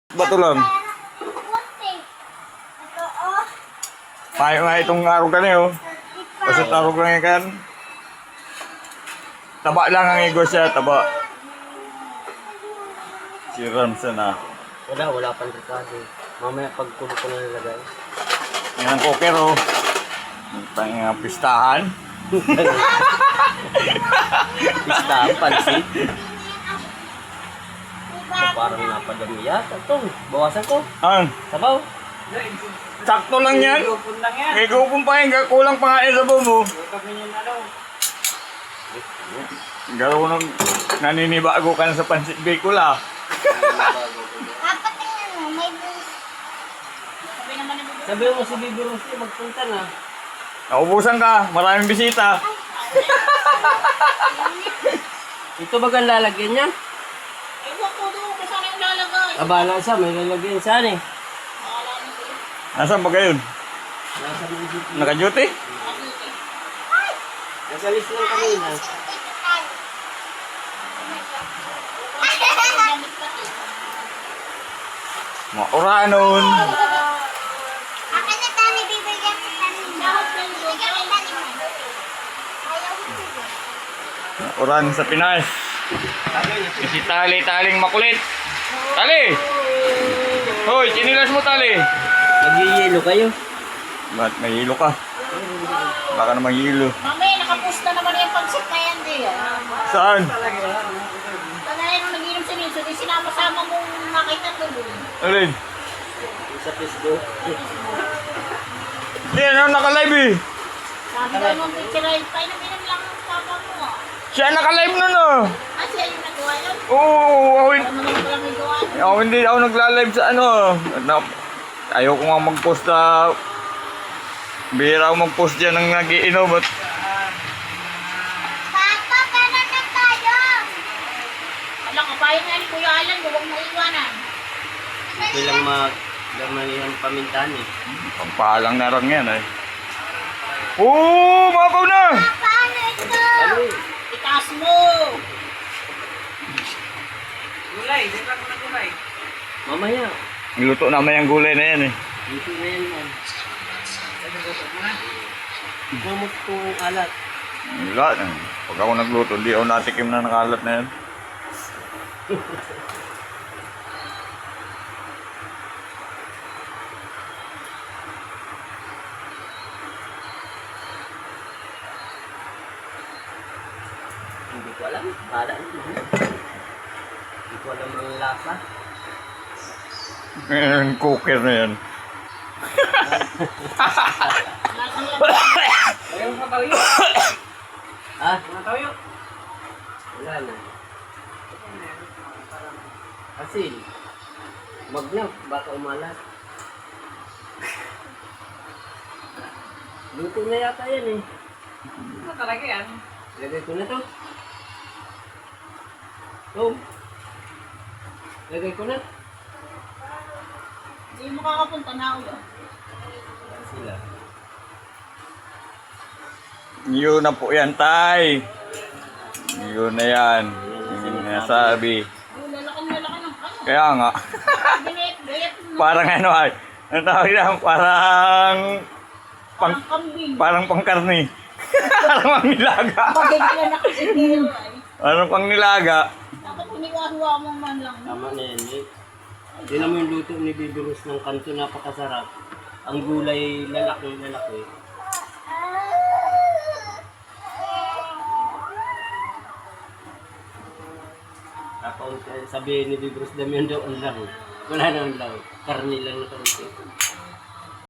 Bato lang. Payo nga itong araw ka niyo. Basta araw lang yan kan. Taba lang ang ego siya, taba. Si Ramsa na. Wala pang Ricardo. Mamaya pagkulo ko na nilagay. Yan ang poker oh. Ang pistahan. Pistahan, pansit. Parang napadami yata ito. Bawasan ko. Ang, Sabaw. sakto lang yan. Kaya gupon pa yan, kulang pa nga sa bumo. Garo nang naninibago ka na sa pansit bacon ah. Papatingnan mo, may bus. Sabi mo si Bibi Rosie magpunta na. Naubusan ka, maraming bisita. Ito bagang lalagyan niya? Ewan ko doon kung saan yung lalagay. Abala siya, may lalagyan saan eh. Nasaan ba kayo? Nasa list. Naka-duty? Nasa list lang kanina. Mauranon. Akin na tani, bibigyan ko tani. Bibigyan ko tani. Ayaw ko bibigyan. Mauran sa Pinas. Kasi tali-taling makulit. Tali! Hoy, chinilas mo tali. Nag-i-yelo kayo. Ba't may hilo ka? Baka namang hilo. Mami, nakapusta naman yung pansit na yan, di. Saan? Kaya nung nag-inom si Nilsson, di sinama-sama mong makita doon. Alin? Sa Facebook. Hindi, ano naka-live eh. Sabi daw nung picture ay, painom-inom lang ang papa mo. Siya naka-live nun ah. Ah, siya yung nagawa yun? Oo, Ano naman pala may gawa yun? ako hindi ako nagla-live sa ano. Ayoko nga mag-post na. Bihira ako mag-post dyan ng nag-iinom at Papa, kanan na tayo! Alam ka, payo nga ni Kuya Alan, huwag mo iwanan. Bilang laman yung pamintahan eh. pampalang na lang yan eh. Oo, mabaw na! Paano ito? Ano eh? Itaas mo! Mamaya. Niluto naman yung gulay na yan eh. Dito na yan man. Gamot kong alat. Wala. Pag ako nagluto, hindi ako natikim na nakalat na yan. Hindi ko alam. Para hindi ko alam ang lasa. Yung cooker na yan. Ayaw ka tayo. Ha? Mga tayo? Wala na. Asin. Wag na. Baka umalat. Luto na yata yan eh. Ano talaga yan? Lagay ko na to. Oh. Lagay ko na. Hindi mo makakapunta na ulo. Sila. Yun na po yan, tay. Yun na yan. Yung nasabi. Lalaki ng ano. Kaya nga. Gayat mo. Parang ano ay. Ang tawag lang, parang Parang kambing. parang pangkarni. Parang pang nilaga. Pagigla na kasi nilo ay. Parang pang nilaga. Dapat hiniwa-hiwa mo man lang. Tama na yan eh. Tignan mo yung luto ni Bibi Rose ng kanto, napakasarap. Ang gulay lalaki. Tapos sabi ni Bibi Rose, damihan daw ang lang. Wala na ang lang. Karni lang na kaunti.